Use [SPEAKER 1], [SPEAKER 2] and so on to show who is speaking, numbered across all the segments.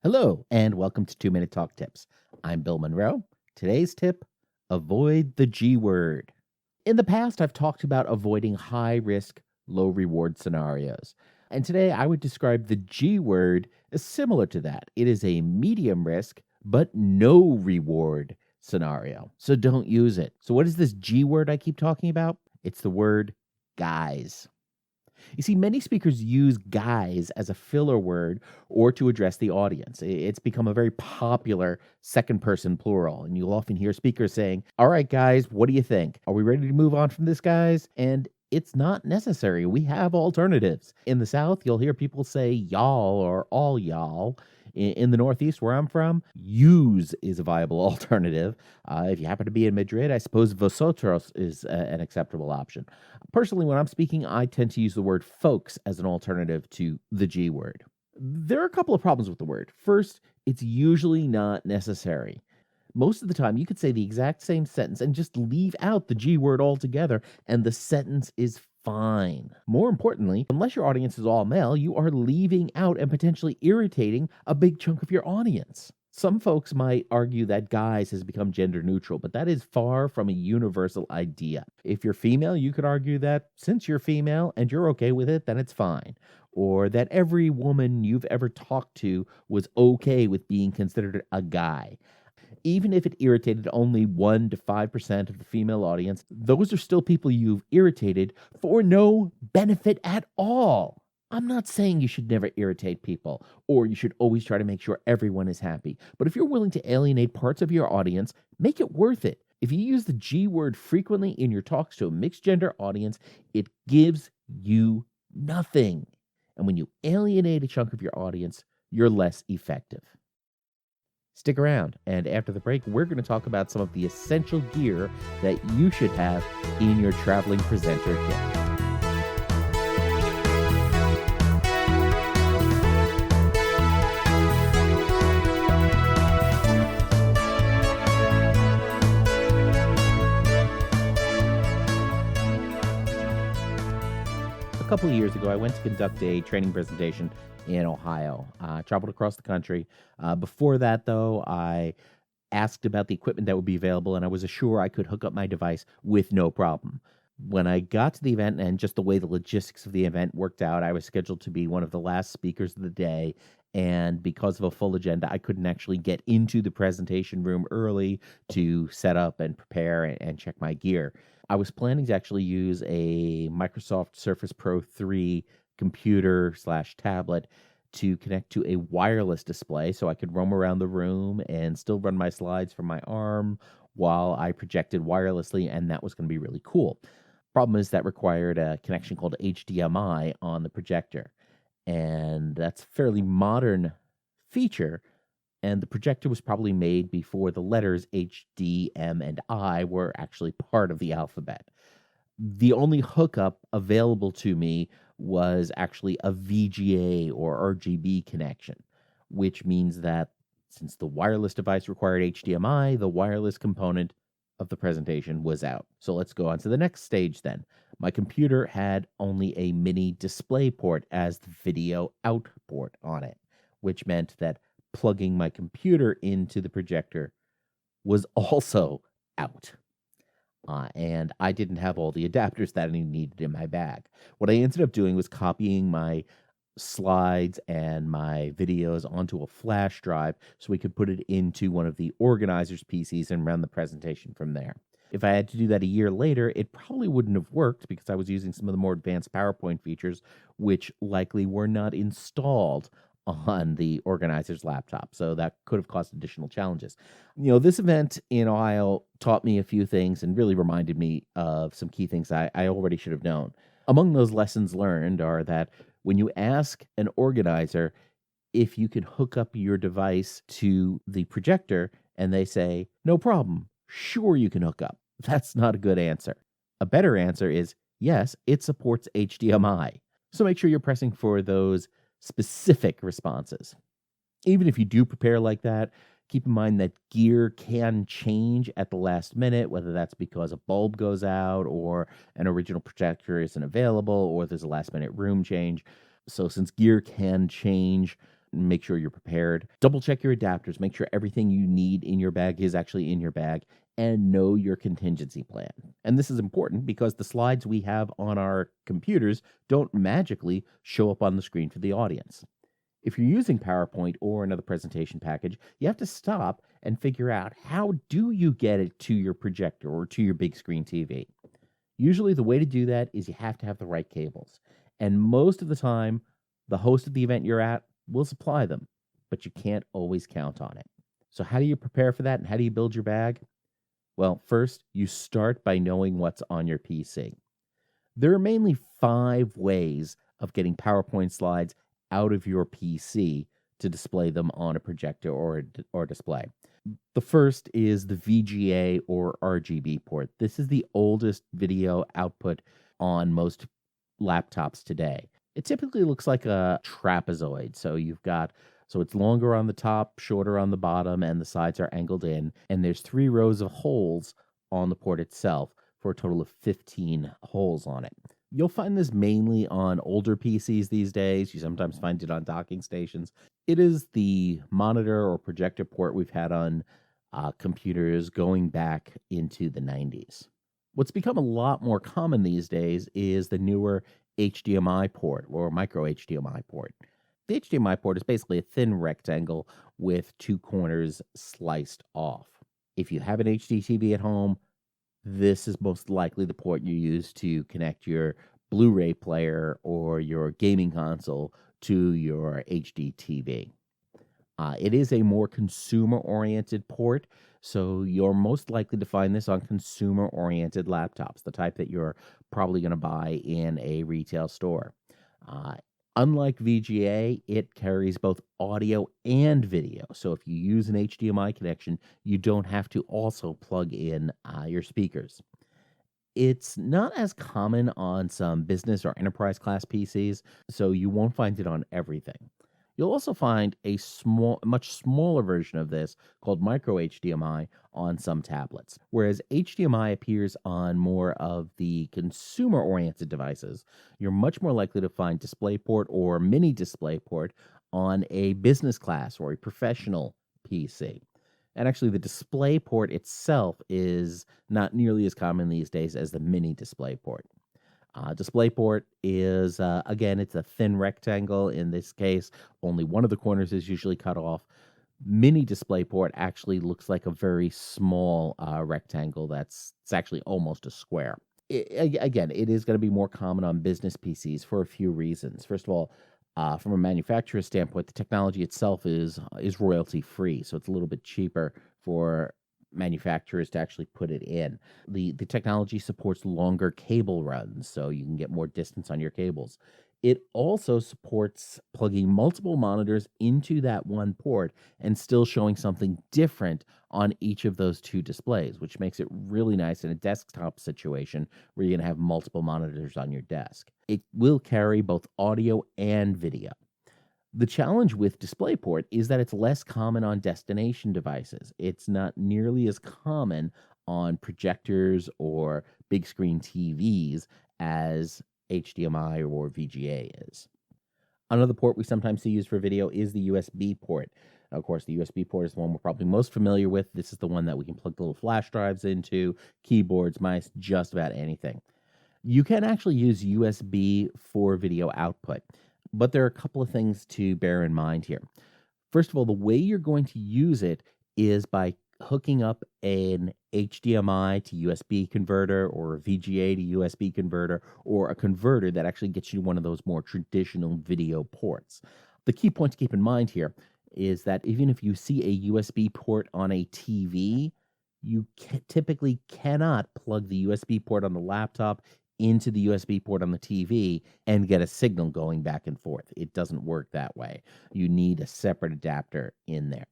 [SPEAKER 1] Hello, and welcome to 2 Minute Talk Tips. I'm Bill Monroe. Today's tip: avoid the G word. In the past, I've talked about avoiding high risk, low reward scenarios. And today, I would describe the G word as similar to that. It is a medium risk, but no reward scenario. So don't use it. So, what is this G word I keep talking about? It's the word guys. You see, many speakers use guys as a filler word or to address the audience. It's become a very popular second person plural. And you'll often hear speakers saying, "All right, guys, what do you think? Are we ready to move on from this, guys?" And it's not necessary. We have alternatives. In the South, you'll hear people say y'all or all y'all. In the Northeast, where I'm from, use is a viable alternative. If you happen to be in Madrid, I suppose vosotros is an acceptable option. Personally, when I'm speaking, I tend to use the word folks as an alternative to the G word. There are a couple of problems with the word. First, it's usually not necessary. Most of the time, you could say the exact same sentence and just leave out the G word altogether, and the sentence is fine. More importantly, unless your audience is all male, you are leaving out and potentially irritating a big chunk of your audience. Some folks might argue that guys has become gender neutral, but that is far from a universal idea. If you're female, you could argue that since you're female and you're okay with it, then it's fine. Or that every woman you've ever talked to was okay with being considered a guy. Even if it irritated only 1 to 5% of the female audience, those are still people you've irritated for no benefit at all. I'm not saying you should never irritate people or you should always try to make sure everyone is happy. But if you're willing to alienate parts of your audience, make it worth it. If you use the G word frequently in your talks to a mixed gender audience, it gives you nothing. And when you alienate a chunk of your audience, you're less effective. Stick around, and after the break, we're going to talk about some of the essential gear that you should have in your traveling presenter kit. A couple of years ago, I went to conduct a training presentation in Ohio. Traveled across the country. Before that, though, I asked about the equipment that would be available, and I was assured I could hook up my device with no problem. When I got to the event and just the way the logistics of the event worked out, I was scheduled to be one of the last speakers of the day. And because of a full agenda, I couldn't actually get into the presentation room early to set up and prepare and check my gear. I was planning to actually use a Microsoft Surface Pro 3 computer slash tablet to connect to a wireless display so I could roam around the room and still run my slides from my arm while I projected wirelessly, and that was going to be really cool. Problem is that required a connection called HDMI on the projector, and that's a fairly modern feature, and the projector was probably made before the letters H, D, M, and I were actually part of the alphabet. The only hookup available to me was actually a VGA or RGB connection, which means that since the wireless device required HDMI, the wireless component of the presentation was out. So let's go on to the next stage then. My computer had only a mini display port as the video out port on it, which meant that plugging my computer into the projector was also out. And I didn't have all the adapters that I needed in my bag. What I ended up doing was copying my slides and my videos onto a flash drive so we could put it into one of the organizer's PCs and run the presentation from there. If I had to do that a year later, it probably wouldn't have worked because I was using some of the more advanced PowerPoint features, which likely were not installed on the organizer's laptop. So that could have caused additional challenges. This event in Ohio taught me a few things and really reminded me of some key things I already should have known. Among those lessons learned are that when you ask an organizer if you can hook up your device to the projector and they say, "No problem, sure you can hook up," that's not a good answer. A better answer is, "Yes, it supports HDMI." So make sure you're pressing for those specific responses. Even if you do prepare like that, keep in mind that gear can change at the last minute, whether that's because a bulb goes out or an original projector isn't available or there's a last minute room change. So since gear can change, make sure you're prepared. Double check your adapters, make sure everything you need in your bag is actually in your bag, and know your contingency plan. And this is important because the slides we have on our computers don't magically show up on the screen for the audience. If you're using PowerPoint or another presentation package, you have to stop and figure out, how do you get it to your projector or to your big screen TV? Usually the way to do that is you have to have the right cables. And most of the time, the host of the event you're at will supply them, but you can't always count on it. So how do you prepare for that, and how do you build your bag? Well, first, you start by knowing what's on your PC. There are mainly 5 ways of getting PowerPoint slides out of your PC to display them on a projector or display. The first is the VGA or RGB port. This is the oldest video output on most laptops today. It typically looks like a trapezoid. So it's longer on the top, shorter on the bottom, and the sides are angled in. And there's 3 rows of holes on the port itself for a total of 15 holes on it. You'll find this mainly on older PCs these days. You sometimes find it on docking stations. It is the monitor or projector port we've had on computers going back into the 90s. What's become a lot more common these days is the newer HDMI port or micro HDMI port. The HDMI port is basically a thin rectangle with 2 corners sliced off. If you have an HD TV at home, this is most likely the port you use to connect your Blu-ray player or your gaming console to your HD TV. It is a more consumer-oriented port, so you're most likely to find this on consumer-oriented laptops, the type that you're probably going to buy in a retail store. Uh, Unlike VGA, it carries both audio and video. So if you use an HDMI connection, you don't have to also plug in your speakers. It's not as common on some business or enterprise class PCs, so you won't find it on everything. You'll also find a much smaller version of this called micro HDMI on some tablets. Whereas HDMI appears on more of the consumer-oriented devices, you're much more likely to find DisplayPort or mini DisplayPort on a business class or a professional PC. And actually, the DisplayPort itself is not nearly as common these days as the mini DisplayPort. DisplayPort is, again, it's a thin rectangle. In this case, only one of the corners is usually cut off. Mini DisplayPort actually looks like a very small rectangle it's actually almost a square. Again, it is going to be more common on business PCs for a few reasons. First of all, from a manufacturer standpoint, the technology itself is royalty free, so it's a little bit cheaper for manufacturers to actually put it in. The technology supports longer cable runs, so you can get more distance on your cables. It also supports plugging multiple monitors into that one port and still showing something different on each of those 2 displays, which makes it really nice in a desktop situation where you're going to have multiple monitors on your desk. It will carry both audio and video. The challenge with DisplayPort is that it's less common on destination devices. It's not nearly as common on projectors or big screen TVs as HDMI or VGA is. Another port we sometimes see used for video is the USB port. Of course, the USB port is the one we're probably most familiar with. This is the one that we can plug the little flash drives into, keyboards, mice, just about anything. You can actually use USB for video output, but there are a couple of things to bear in mind here. First of all, the way you're going to use it is by hooking up an HDMI to USB converter or a VGA to USB converter or a converter that actually gets you one of those more traditional video ports. The key point to keep in mind here is that even if you see a USB port on a TV, you typically cannot plug the USB port on the laptop into the USB port on the TV and get a signal going back and forth. It doesn't work that way. You need a separate adapter in there.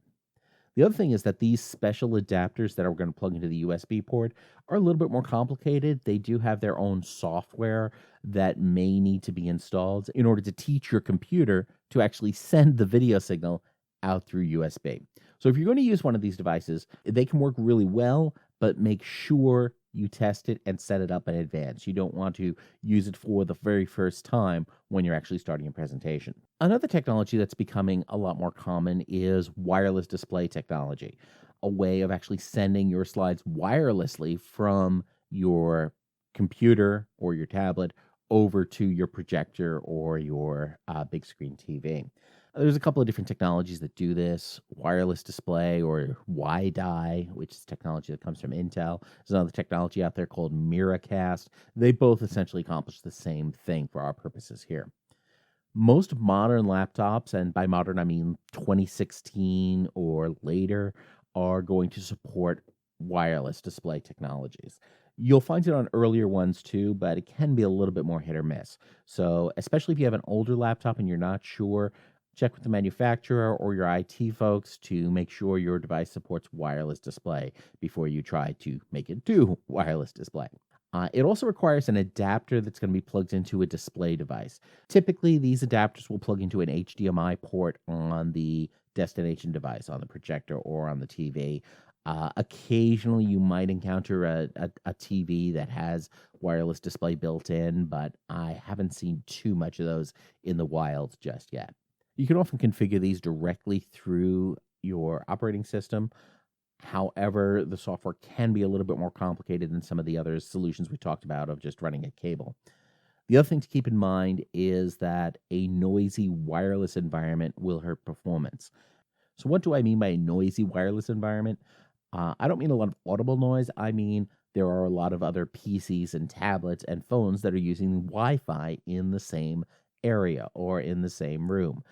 [SPEAKER 1] The other thing is that these special adapters that are going to plug into the USB port are a little bit more complicated. They do have their own software that may need to be installed in order to teach your computer to actually send the video signal out through USB. So if you're going to use one of these devices, they can work really well, but make sure you test it and set it up in advance. You don't want to use it for the very first time when you're actually starting a presentation. Another technology that's becoming a lot more common is wireless display technology, a way of actually sending your slides wirelessly from your computer or your tablet over to your projector or your big screen TV. There's a couple of different technologies that do this. Wireless display or WiDi, which is technology that comes from Intel. There's another technology out there called Miracast. They both essentially accomplish the same thing for our purposes here. Most modern laptops, and by modern I mean 2016 or later, are going to support wireless display technologies. You'll find it on earlier ones too, but it can be a little bit more hit or miss. So, especially if you have an older laptop and you're not sure, check with the manufacturer or your IT folks to make sure your device supports wireless display before you try to make it do wireless display. It also requires an adapter that's going to be plugged into a display device. Typically, these adapters will plug into an HDMI port on the destination device, on the projector or on the TV. Occasionally, you might encounter a TV that has wireless display built in, but I haven't seen too much of those in the wild just yet. You can often configure these directly through your operating system. However, the software can be a little bit more complicated than some of the other solutions we talked about of just running a cable. The other thing to keep in mind is that a noisy wireless environment will hurt performance. So, what do I mean by a noisy wireless environment? I don't mean a lot of audible noise. I mean there are a lot of other PCs and tablets and phones that are using Wi Fi in the same area or in the same room.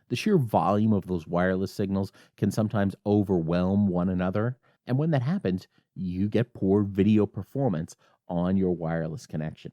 [SPEAKER 1] The sheer volume of those wireless signals can sometimes overwhelm one another. And when that happens, you get poor video performance on your wireless connection.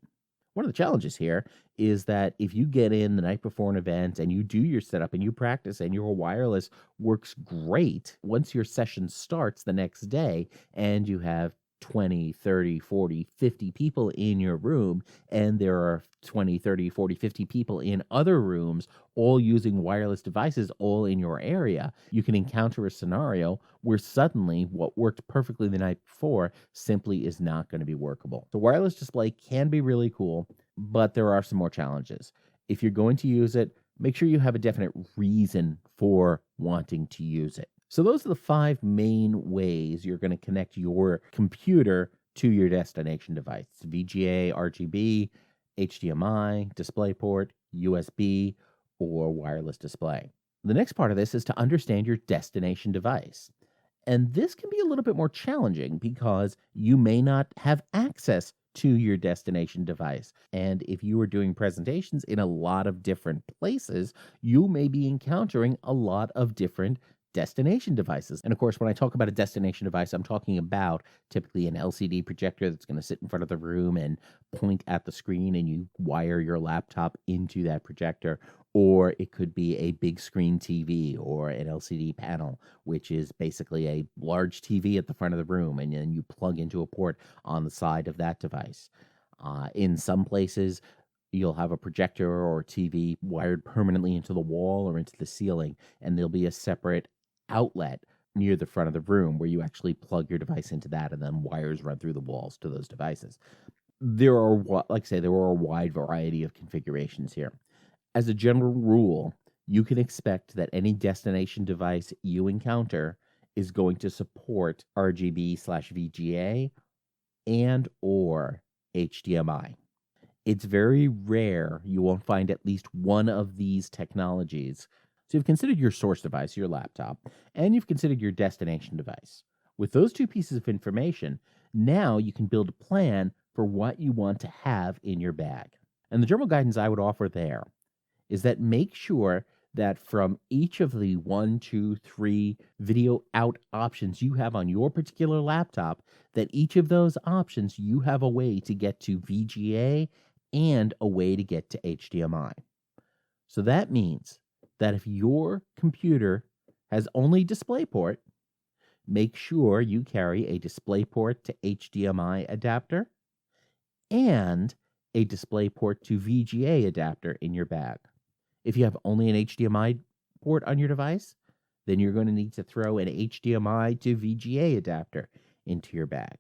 [SPEAKER 1] One of the challenges here is that if you get in the night before an event and you do your setup and you practice and your wireless works great, once your session starts the next day and you have 20, 30, 40, 50 people in your room, and there are 20, 30, 40, 50 people in other rooms, all using wireless devices, all in your area, you can encounter a scenario where suddenly what worked perfectly the night before simply is not going to be workable. The wireless display can be really cool, but there are some more challenges. If you're going to use it, make sure you have a definite reason for wanting to use it. So those are the 5 main ways you're going to connect your computer to your destination device: VGA, RGB, HDMI, DisplayPort, USB, or wireless display. The next part of this is to understand your destination device. And this can be a little bit more challenging because you may not have access to your destination device. And if you are doing presentations in a lot of different places, you may be encountering a lot of different destination devices. And of course, when I talk about a destination device, I'm talking about typically an LCD projector that's going to sit in front of the room and point at the screen, and you wire your laptop into that projector. Or it could be a big screen TV or an LCD panel, which is basically a large TV at the front of the room, and then you plug into a port on the side of that device. In some places, you'll have a projector or TV wired permanently into the wall or into the ceiling, and there'll be a separate outlet near the front of the room where you actually plug your device into that, and then wires run through the walls to those devices. There are, like I say, there are a wide variety of configurations here. As a general rule, you can expect that any destination device you encounter is going to support RGB/VGA and or HDMI. It's very rare you won't find at least one of these technologies. So you've considered your source device, your laptop, and you've considered your destination device. With those 2 pieces of information, now you can build a plan for what you want to have in your bag. And the general guidance I would offer there is that make sure that from each of the 1, 2, 3 video out options you have on your particular laptop, that each of those options you have a way to get to VGA and a way to get to HDMI. So that means that if your computer has only DisplayPort, make sure you carry a DisplayPort to HDMI adapter and a DisplayPort to VGA adapter in your bag. If you have only an HDMI port on your device, then you're going to need to throw an HDMI to VGA adapter into your bag.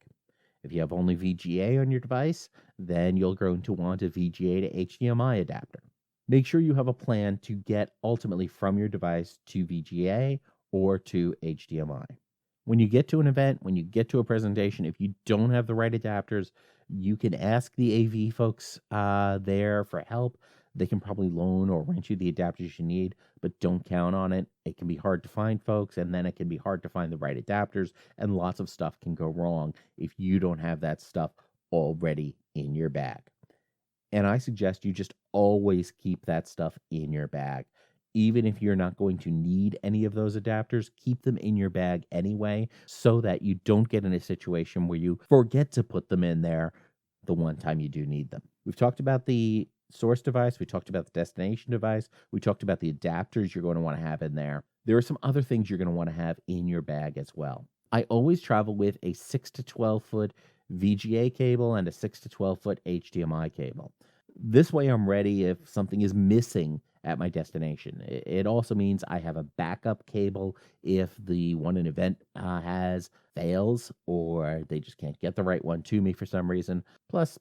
[SPEAKER 1] If you have only VGA on your device, then you're going to want a VGA to HDMI adapter. Make sure you have a plan to get ultimately from your device to VGA or to HDMI. When you get to an event, when you get to a presentation, if you don't have the right adapters, you can ask the AV folks there for help. They can probably loan or rent you the adapters you need, but don't count on it. It can be hard to find folks, and then it can be hard to find the right adapters, and lots of stuff can go wrong if you don't have that stuff already in your bag. And I suggest you just always keep that stuff in your bag. Even if you're not going to need any of those adapters, keep them in your bag anyway so that you don't get in a situation where you forget to put them in there the one time you do need them. We've talked about the source device, we talked about the destination device, we talked about the adapters you're going to want to have in there. There are some other things you're going to want to have in your bag as well. I always travel with a 6 to 12 foot VGA cable and a 6 to 12 foot HDMI cable. This way I'm ready if something is missing at my destination. It also means I have a backup cable if the one an event has fails or they just can't get the right one to me for some reason. Plus,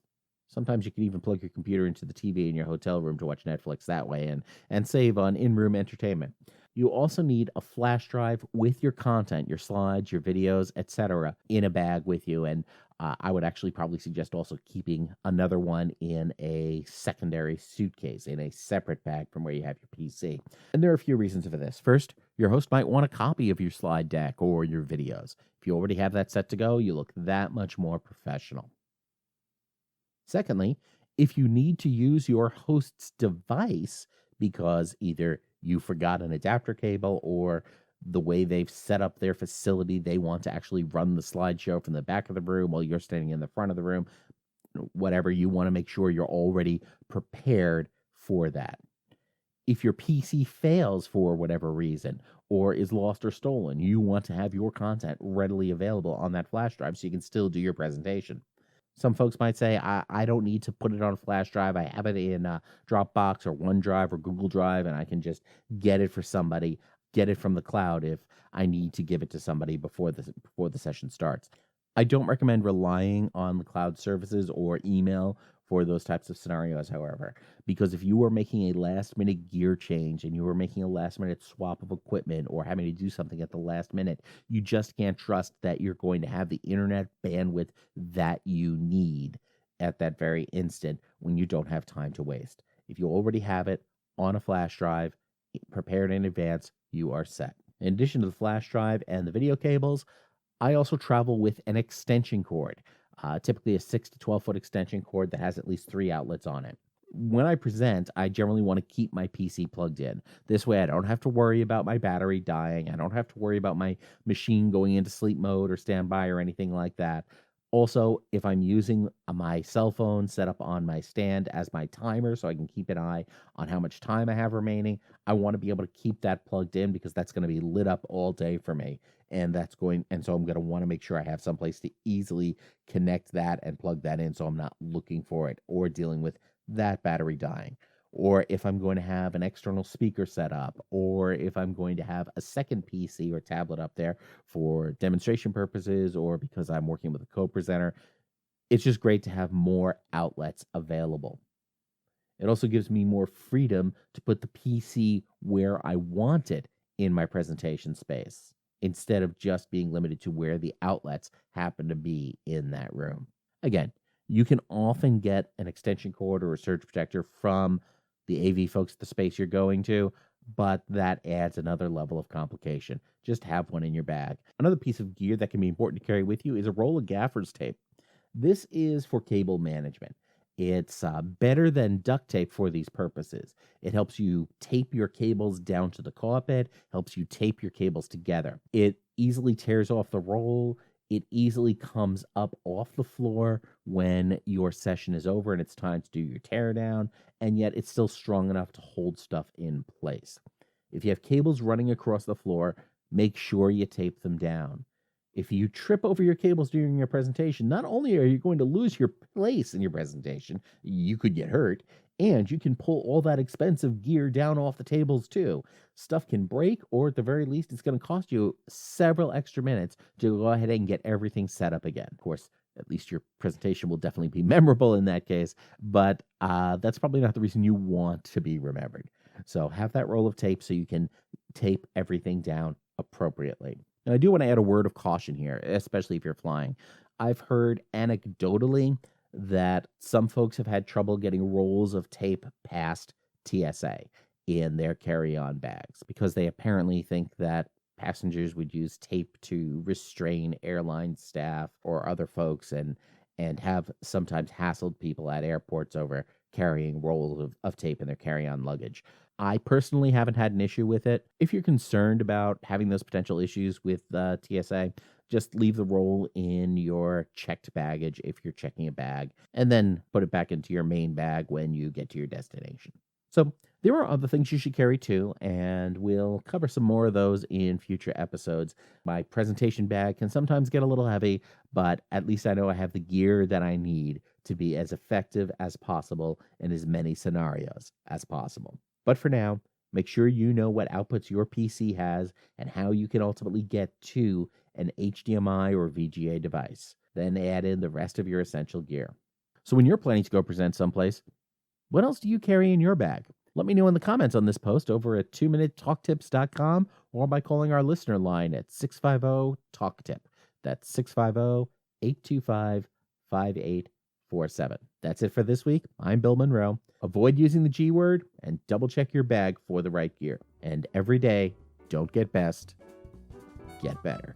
[SPEAKER 1] sometimes you can even plug your computer into the TV in your hotel room to watch Netflix that way and save on in-room entertainment. You also need a flash drive with your content, your slides, your videos, etc., in a bag with you. And I would actually probably suggest also keeping another one in a secondary suitcase, in a separate bag from where you have your PC. And there are a few reasons for this. First, your host might want a copy of your slide deck or your videos. If you already have that set to go, you look that much more professional. Secondly, if you need to use your host's device because either you forgot an adapter cable or the way they've set up their facility, they want to actually run the slideshow from the back of the room while you're standing in the front of the room, whatever, you want to make sure you're already prepared for that. If your PC fails for whatever reason or is lost or stolen, you want to have your content readily available on that flash drive so you can still do your presentation. Some folks might say, I don't need to put it on a flash drive. I have it in Dropbox or OneDrive or Google Drive, and I can just get it for somebody, get it from the cloud if I need to give it to somebody before the session starts. I don't recommend relying on the cloud services or email for those types of scenarios, however, because if you are making a last minute gear change and you are making a last minute swap of equipment or having to do something at the last minute, you just can't trust that you're going to have the internet bandwidth that you need at that very instant when you don't have time to waste. If you already have it on a flash drive, prepared in advance, you are set. In addition to the flash drive and the video cables, I also travel with an extension cord, typically a 6 to 12 foot extension cord that has at least 3 outlets on it. When I present, I generally want to keep my PC plugged in. This way, I don't have to worry about my battery dying. I don't have to worry about my machine going into sleep mode or standby or anything like that. Also, if I'm using my cell phone set up on my stand as my timer so I can keep an eye on how much time I have remaining, I want to be able to keep that plugged in because that's going to be lit up all day for me. And so I'm going to want to make sure I have someplace to easily connect that and plug that in so I'm not looking for it or dealing with that battery dying. Or if I'm going to have an external speaker set up, or if I'm going to have a second PC or tablet up there for demonstration purposes, or because I'm working with a co-presenter, it's just great to have more outlets available. It also gives me more freedom to put the PC where I want it in my presentation space, instead of just being limited to where the outlets happen to be in that room. Again, you can often get an extension cord or a surge protector from the AV folks at the space you're going to, but that adds another level of complication. Just have one in your bag. Another piece of gear that can be important to carry with you is a roll of gaffer's tape. This is for cable management. It's better than duct tape for these purposes. It helps you tape your cables down to the carpet, helps you tape your cables together. It easily tears off the roll. It easily comes up off the floor when your session is over and it's time to do your teardown, and yet it's still strong enough to hold stuff in place. If you have cables running across the floor, make sure you tape them down. If you trip over your cables during your presentation, not only are you going to lose your place in your presentation, you could get hurt, and you can pull all that expensive gear down off the tables too. Stuff can break, or at the very least, it's going to cost you several extra minutes to go ahead and get everything set up again. Of course, At least your presentation will definitely be memorable in that case, but that's probably not the reason you want to be remembered. So have that roll of tape so you can tape everything down appropriately. Now, I do want to add a word of caution here, especially if you're flying. I've heard anecdotally that some folks have had trouble getting rolls of tape past TSA in their carry-on bags because they apparently think that passengers would use tape to restrain airline staff or other folks and have sometimes hassled people at airports over carrying rolls of tape in their carry-on luggage. I personally haven't had an issue with it. If you're concerned about having those potential issues with TSA, just leave the roll in your checked baggage if you're checking a bag, and then put it back into your main bag when you get to your destination. So there are other things you should carry too, and we'll cover some more of those in future episodes. My presentation bag can sometimes get a little heavy, but at least I know I have the gear that I need to be as effective as possible in as many scenarios as possible. But for now, make sure you know what outputs your PC has and how you can ultimately get to an HDMI or VGA device. Then add in the rest of your essential gear. So when you're planning to go present someplace, what else do you carry in your bag? Let me know in the comments on this post over at 2minutetalktips.com or by calling our listener line at 650-TALK-TIP. That's 650-825-5847. That's it for this week. I'm Bill Monroe. Avoid using the G word and double check your bag for the right gear. And every day, don't get best, get better.